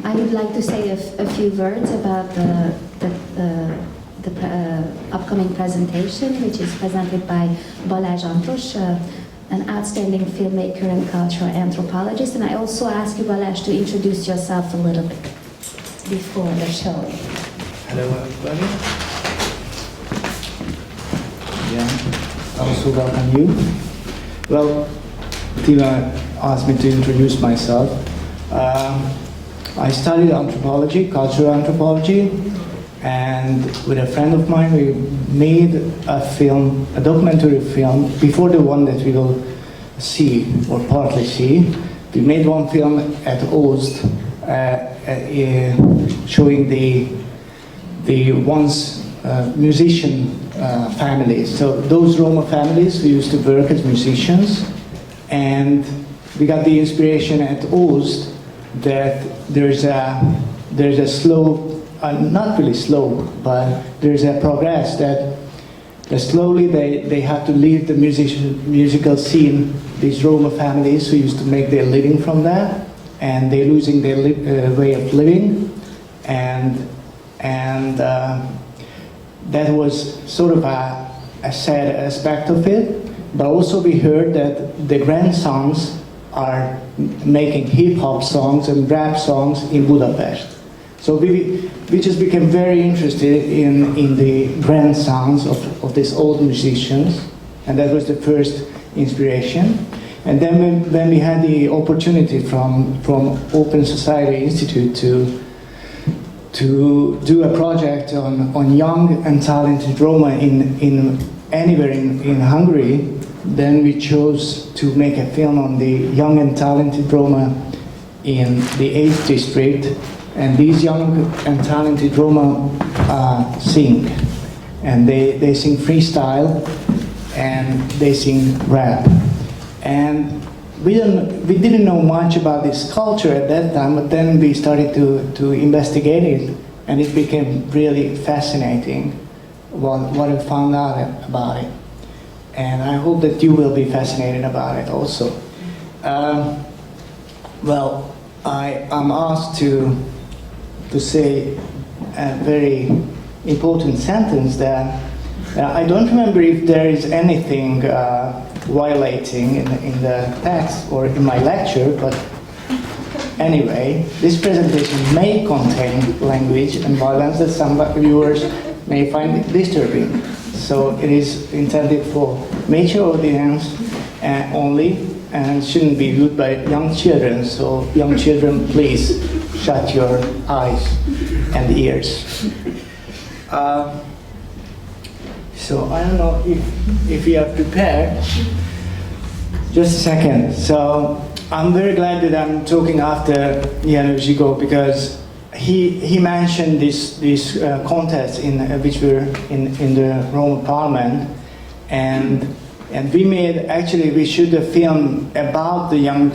I would like to say a few words about the upcoming presentation, which is presented by Balázs Antos, an outstanding filmmaker and cultural anthropologist. And I also ask you, Balázs, to introduce yourself a little bit before the show. Hello, everybody. Yeah, I also welcome you. Well, Tina asked me to introduce myself. I studied anthropology, cultural anthropology, and with a friend of mine we made a film, a documentary film, before the one that we will see, or partly see. We made one film at Oost, showing the once musician families. So those Roma families who used to work as musicians, and we got the inspiration at Oost that there's a slow, not really slow, but there's a progress that slowly they have to leave the musical scene, these Roma families who used to make their living from that, and they're losing their way of living, and that was sort of a sad aspect of it. But also we heard that the grandsons are making hip-hop songs and rap songs in Budapest. So we just became very interested in the grandsons of these old musicians, and that was the first inspiration. And then when we had the opportunity from Open Society Institute to do a project on young and talented Roma in anywhere in Hungary, then we chose to make a film on the young and talented Roma in the 8th district. And these young and talented Roma sing. And they sing freestyle, and they sing rap. And we didn't know much about this culture at that time, but then we started to investigate it, and it became really fascinating what we found out about it. And I hope that you will be fascinated about it also. Well, I'm asked to say a very important sentence that I don't remember if there is anything violating in the text or in my lecture, but anyway, this presentation may contain language and violence that some viewers may find disturbing. So it is intended for mature audience only, and shouldn't be viewed by young children. So young children, please shut your eyes and ears. So I don't know if you are prepared. Just a second. So I'm very glad that I'm talking after Janusz Zsigó, because he mentioned this contest which were in the Roman Parliament, and we shoot a film about the young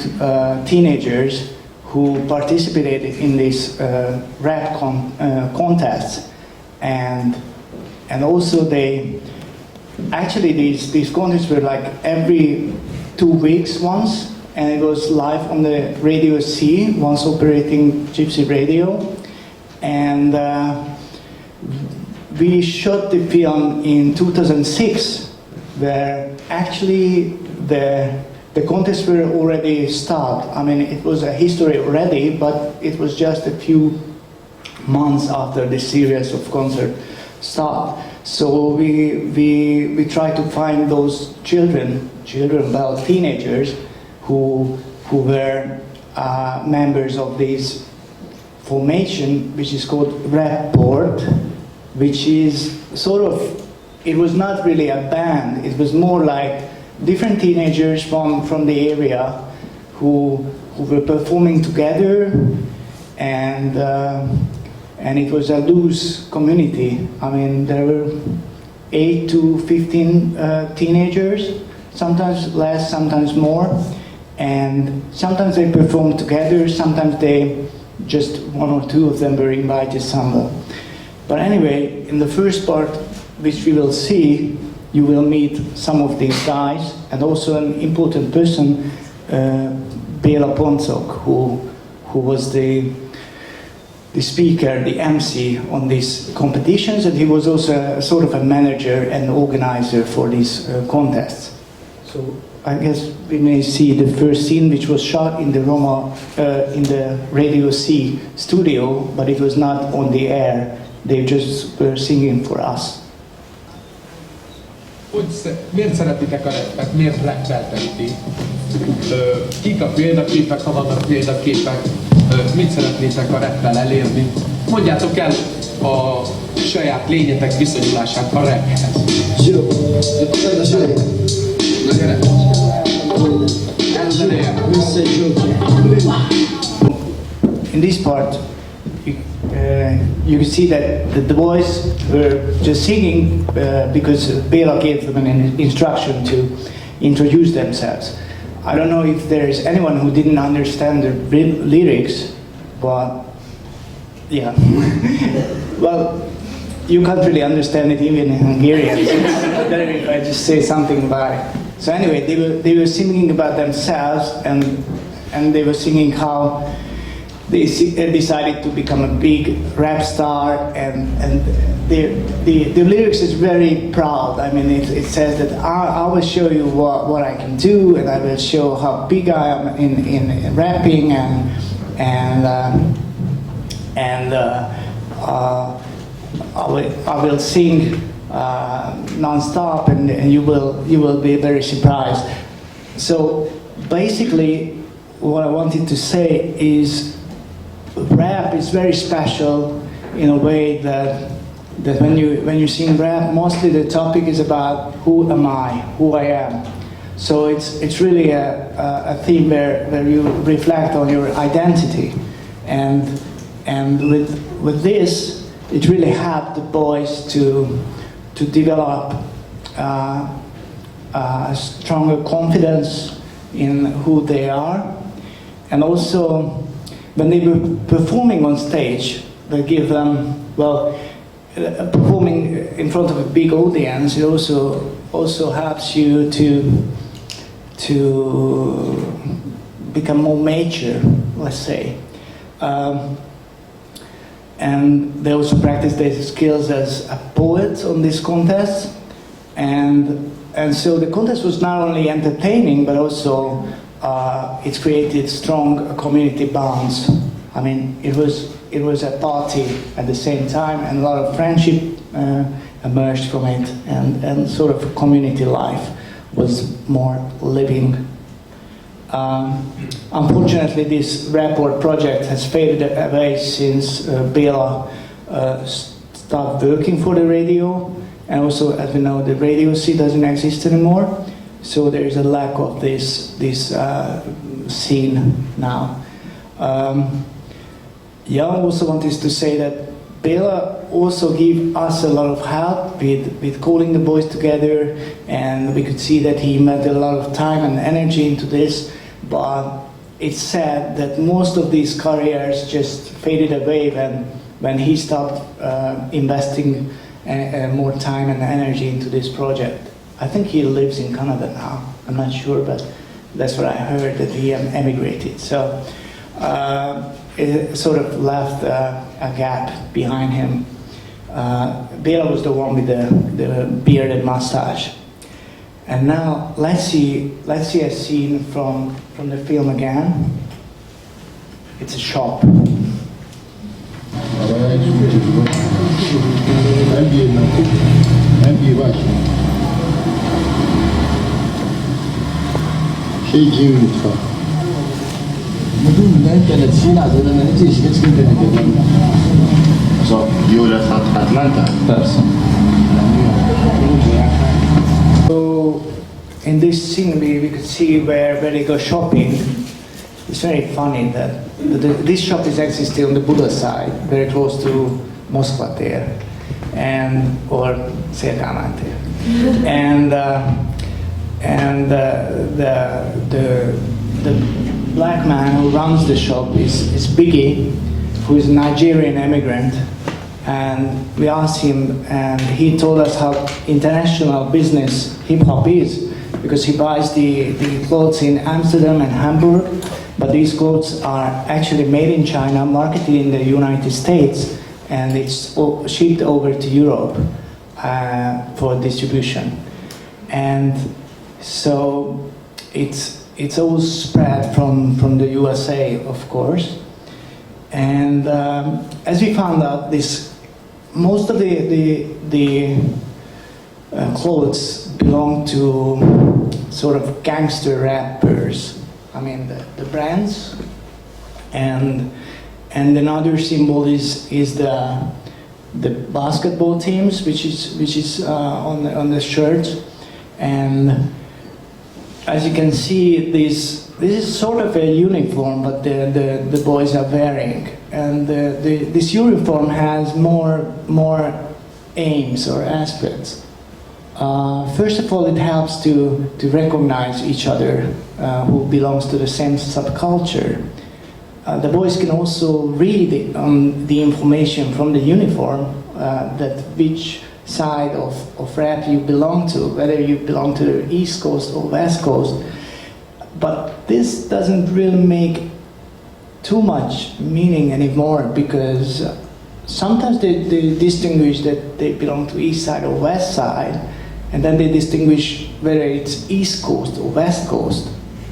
teenagers who participated in this rap contest, and also these contests were like every 2 weeks once. And it was live on the Radio C, once operating Gypsy Radio. And we shot the film in 2006, where actually the contests were already started. I mean, it was a history already, but it was just a few months after the series of concerts started. So we tried to find those children, well, teenagers, who were members of this formation, which is called Rapport, which is sort of, it was not really a band, it was more like different teenagers from the area who were performing together, and it was a loose community. I mean, there were 8 to 15 teenagers, sometimes less, sometimes more. And sometimes they performed together, sometimes just 1 or 2 of them were invited somewhere. But anyway, in the first part, which we will see, you will meet some of these guys, and also an important person, Béla Poncok, who was the the speaker, the MC on these competitions, and he was also sort of a manager and organizer for these contests. So I guess we may see the first scene, which was shot in the Roma, in the Radio C studio, but it was not on the air. They just were singing for us. Miért szeretitek a rappet? Miért rappeltek ti? Kik a példaképek, ha vannak példaképek? Mit szeretnétek a rappel elérni? Mondjátok el a saját lényetek viszonyulását a raphez. Jó, na gyere! In this part, you can see that the boys were just singing because Bela gave them an instruction to introduce themselves. I don't know if there is anyone who didn't understand the lyrics, but yeah. Well, you can't really understand it even in Hungarian, so it's better if I just say something about it. So anyway, they were singing about themselves, and they were singing how they decided to become a big rap star, and the lyrics is very proud. I mean, it says that I will show you what I can do, and I will show how big I am in rapping, and I will sing non-stop, and you will be very surprised. So basically, what I wanted to say is, rap is very special in a way that when you sing rap, mostly the topic is about who am I, who I am. So it's really a theme where you reflect on your identity, and with this, it really helped the boys to develop a stronger confidence in who they are, and also when they were performing on stage, they give them, well, performing in front of a big audience, it also helps you to become more mature, let's say. And they also practice their skills as a poet on this contest, and so the contest was not only entertaining, but also it's created strong community bonds. I mean, it was a party at the same time, and a lot of friendship emerged from it, and sort of community life was more living. Unfortunately, this rapport project has faded away since Bela started working for the radio, and also, as we know, the Radio C doesn't exist anymore. So there is a lack of this scene now. I also wanted to say that Bela also gave us a lot of help with calling the boys together, and we could see that he invested a lot of time and energy into this. But it's sad that most of these careers just faded away when he stopped investing more time and energy into this project. I think he lives in Canada now. I'm not sure, but that's what I heard, that he emigrated. So it sort of left a gap behind him. Bela was the one with the beard and mustache. And now let's see a scene from the film again. It's a shop. So in this scene we could see where they go shopping. It's very funny that this shop is actually still on the Buda side, very close to Moskva there, or Szélkámán tér. And the black man who runs the shop is Biggie, who is a Nigerian immigrant, and we asked him, and he told us how international business hip-hop is, because he buys the clothes in Amsterdam and Hamburg, but these clothes are actually made in China, marketed in the United States, and it's shipped over to Europe for distribution. And so it's all spread from the USA, of course. And as we found out, most of the clothes belong to sort of gangster rappers. I mean, the brands, and another symbol is the basketball teams, which is on the shirt. And as you can see, this is sort of a uniform, but the boys are wearing, and this uniform has more aims or aspects. First of all, it helps to recognize each other who belongs to the same subculture. The boys can also read the information from the uniform, that which side of rap you belong to, whether you belong to the East Coast or West Coast. But this doesn't really make too much meaning anymore, because sometimes they distinguish that they belong to East Side or West Side, and then they distinguish whether it's East Coast or West Coast,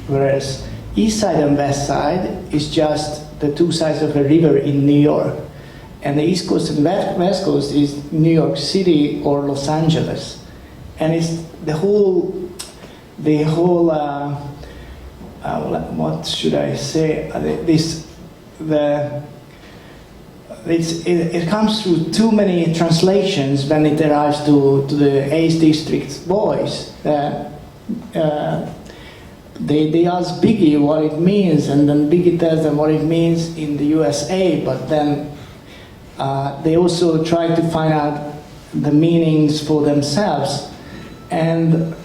whereas East Side and West Side is just the two sides of a river in New York, and the East Coast and West Coast is New York City or Los Angeles, and it's the whole what should I say? It comes through too many translations when it arrives to the 8th District boys. They ask Biggie what it means, and then Biggie tells them what it means in the USA, but then they also try to find out the meanings for themselves. And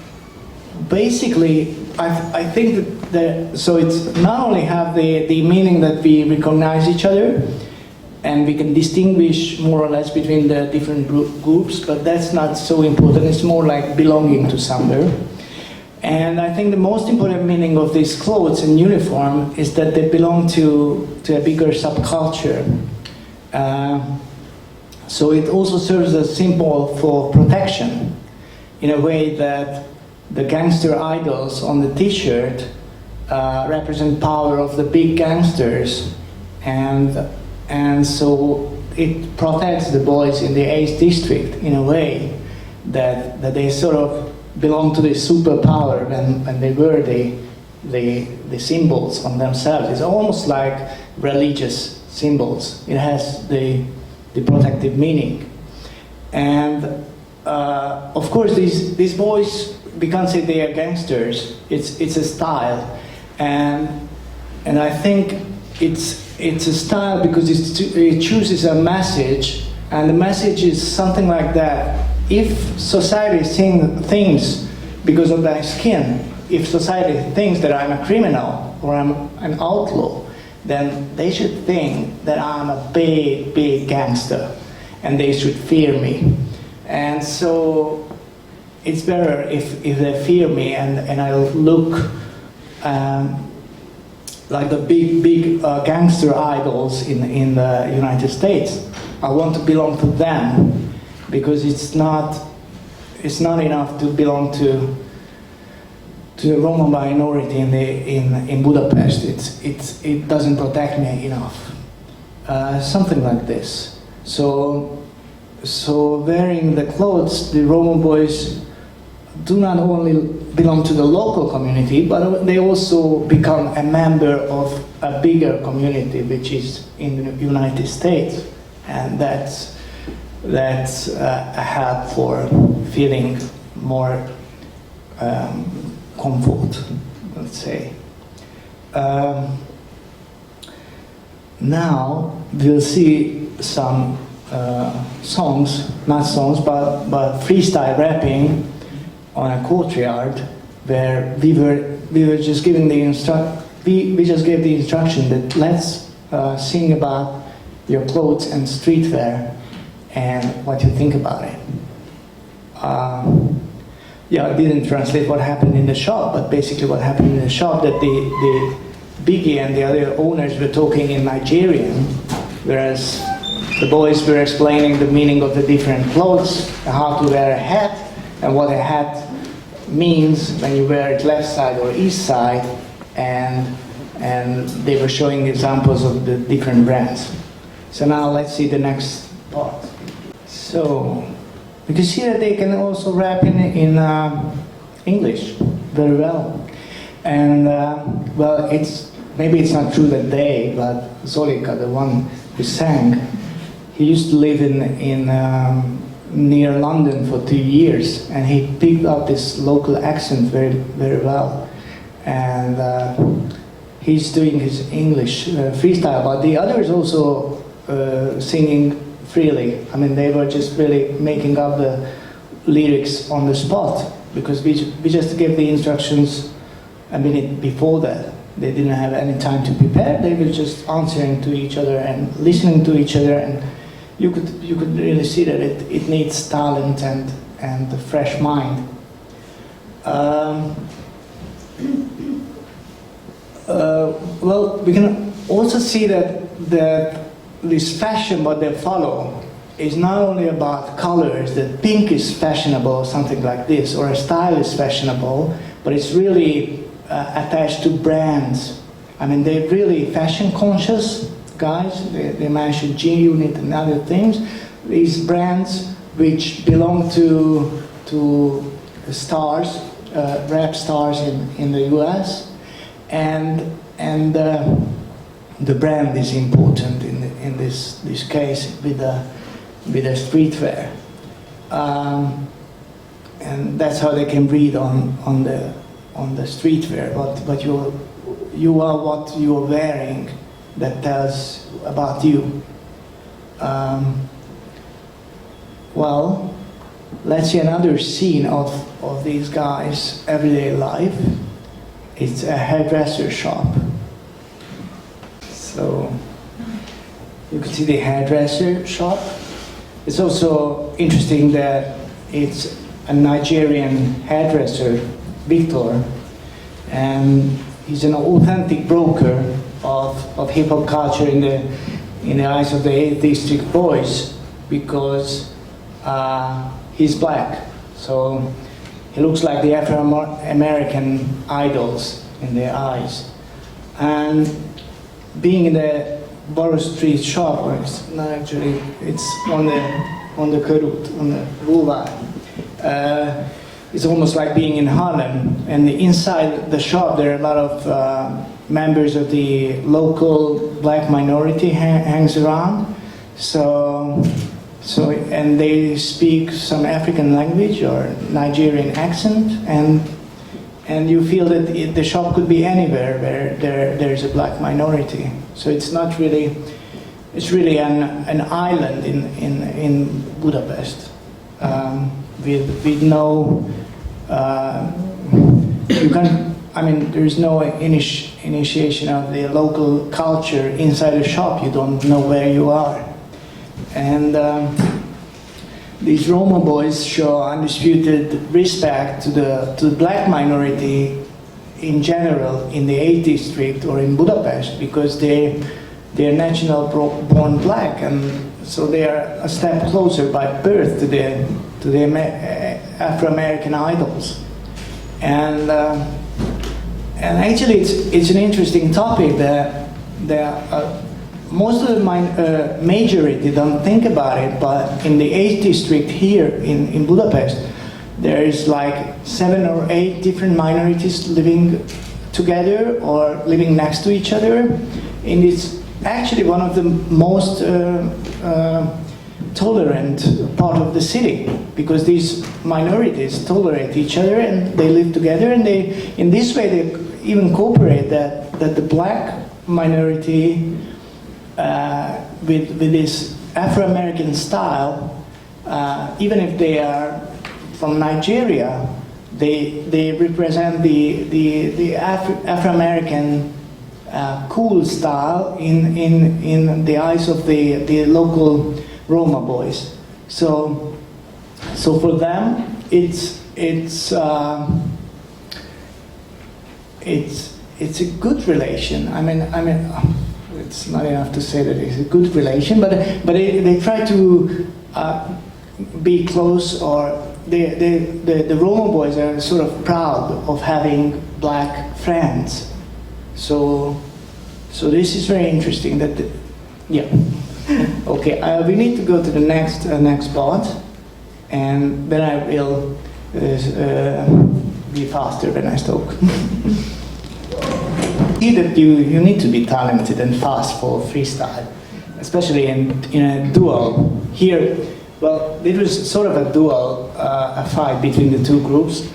basically, I think that so it's not only have the meaning that we recognize each other, and we can distinguish more or less between the different groups, but that's not so important. It's more like belonging to somewhere. And I think the most important meaning of these clothes and uniform is that they belong to a bigger subculture. So it also serves as a symbol for protection, in a way that the gangster idols on the t-shirt represent power of the big gangsters, and so it protects the boys in the 8th District in a way that they sort of belong to the superpower when they wear the symbols on themselves. It's almost like religious symbols. It has the protective meaning. And of course these boys, we can't say they are gangsters. It's a style, and I think it's a style because it chooses a message, and the message is something like that. If society thinks because of my skin, if society thinks that I'm a criminal or I'm an outlaw, then they should think that I'm a big gangster, and they should fear me. And so it's better if they fear me and I look like the big gangster idols in the United States. I want to belong to them, because it's not enough to belong to the Roma minority in Budapest. It doesn't protect me enough. Something like this. So wearing the clothes, the Roma boys do not only belong to the local community, but they also become a member of a bigger community, which is in the United States, and that's a help for feeling more comfort, let's say. Now we'll see some songs, not songs, but freestyle rapping on a courtyard, where we just giving the we just gave the instruction that let's sing about your clothes and streetwear and what you think about it. yeah, I didn't translate what happened in the shop, but basically what happened in the shop, that the Biggie and the other owners were talking in Nigerian, whereas the boys were explaining the meaning of the different clothes, how to wear a hat, and what a hat means when you wear it left side or east side, and they were showing examples of the different brands. So now let's see the next part. So you can see that they can also rap in English very well. And well, maybe it's not true that they, but Zolika, the one who sang, he used to live in near London for 2 years, and he picked up this local accent very, very well. And he's doing his English freestyle, but the others also singing freely. I mean, they were just really making up the lyrics on the spot, because we just gave the instructions a minute before that. They didn't have any time to prepare. They were just answering to each other and listening to each other, and you could really see that it needs talent and a fresh mind. Well, we can also see that this fashion, what they follow, is not only about colors, that pink is fashionable or something like this, or a style is fashionable, but it's really attached to brands. I mean, they're really fashion conscious guys. They mentioned G-Unit and other things. These brands which belong to stars, rap stars in the US, and the brand is important in this case with the streetwear, and that's how they can read on the streetwear. But you are what you are wearing, that tells about you. Well, let's see another scene of these guys' everyday life. It's a hairdresser shop. So you can see the hairdresser shop. It's also interesting that it's a Nigerian hairdresser, Victor, and he's an authentic broker of hip-hop culture in the eyes of the 8th District boys, because he's black. So he looks like the Afro-American idols in their eyes. And being in the Borough Street shop, or it's not actually, it's on the Kerut, on the boulevard. It's almost like being in Harlem. And inside the shop, there are a lot of members of the local black minority hangs around. So and they speak some African language or Nigerian accent, and you feel that the shop could be anywhere where there's a black minority. So it's not really, it's really an island in Budapest, with no, you can, I mean, there's no initiation of the local culture inside a shop. You don't know where you are. And these Roma boys show undisputed respect to the black minority in general in the 8th District or in Budapest, because they're national born black, and so they are a step closer by birth to the Afro-American idols. And actually it's an interesting topic that most of the majority don't think about it, but in the 8th District here in Budapest, there is like 7 or 8 different minorities living together or living next to each other. And it's actually one of the most tolerant part of the city, because these minorities tolerate each other and they live together, and in this way they even cooperate that the black minority with this Afro-American style, even if they are from Nigeria, they represent the Afro-American cool style in the eyes of the local Roma boys. So for them, it's it's a good relation. I mean, it's not enough to say that it's a good relation, but they try to be close, or the Roma boys are sort of proud of having black friends. So this is very interesting. Yeah. Okay. We need to go to the next part, and then I will be faster when I talk. See that you need to be talented and fast for freestyle, especially in a duel. Here, well, it was sort of a duel, a fight between the two groups,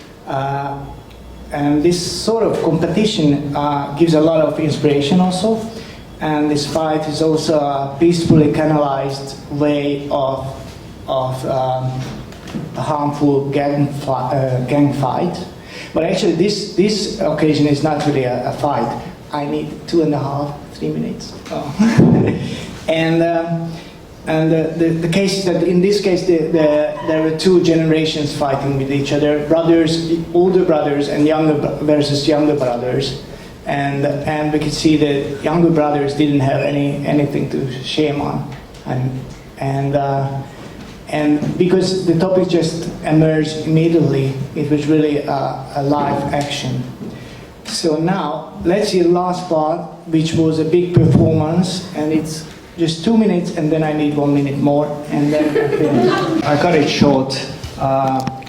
and this sort of competition gives a lot of inspiration also. And this fight is also a peacefully canalized way of a harmful gang fight. But actually, this occasion is not really a fight. I need 2.5, 3 minutes. Oh. And the case is that in this case, there were two generations fighting with each other: brothers, older brothers, and younger versus younger brothers. And we could see that younger brothers didn't have anything to shame on, and because the topic just emerged immediately, it was really a live action. So now let's see the last part, which was a big performance, and it's just 2 minutes, and then I need 1 minute more, and then I cut it short.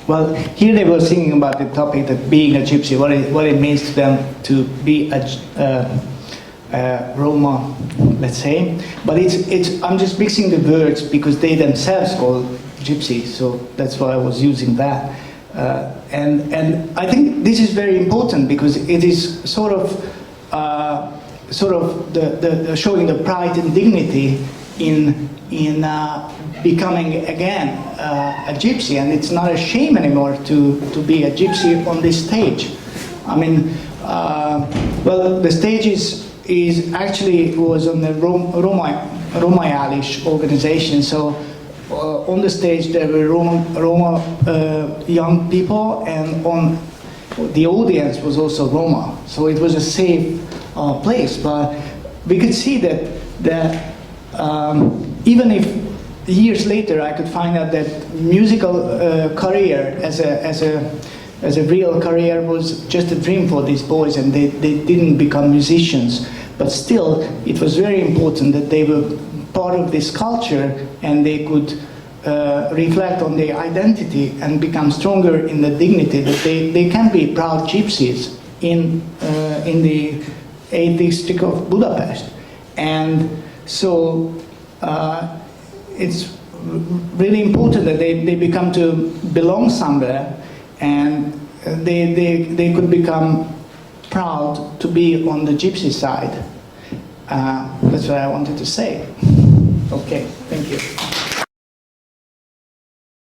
Well, here they were singing about the topic that being a gypsy, what it means to them to be a Roma, let's say. But I'm just mixing the words because they themselves call gypsy, so that's why I was using that. And I think this is very important because it is sort of the showing the pride and dignity in becoming again a gypsy, and it's not a shame anymore to be a gypsy on this stage. I mean, well, the stage is actually was on the Roma-Irish organization. So on the stage there were Roma young people, and on the audience was also Roma. So it was a safe place. But we could see that even if years later I could find out that musical career as a real career was just a dream for these boys, and they didn't become musicians, but still it was very important that they were part of this culture, and they could reflect on their identity and become stronger in the dignity that they can be proud gypsies in the 8th district of Budapest. And so it's really important that they become to belong somewhere, and they could become proud to be on the gypsy side. That's what I wanted to say. Okay, thank you.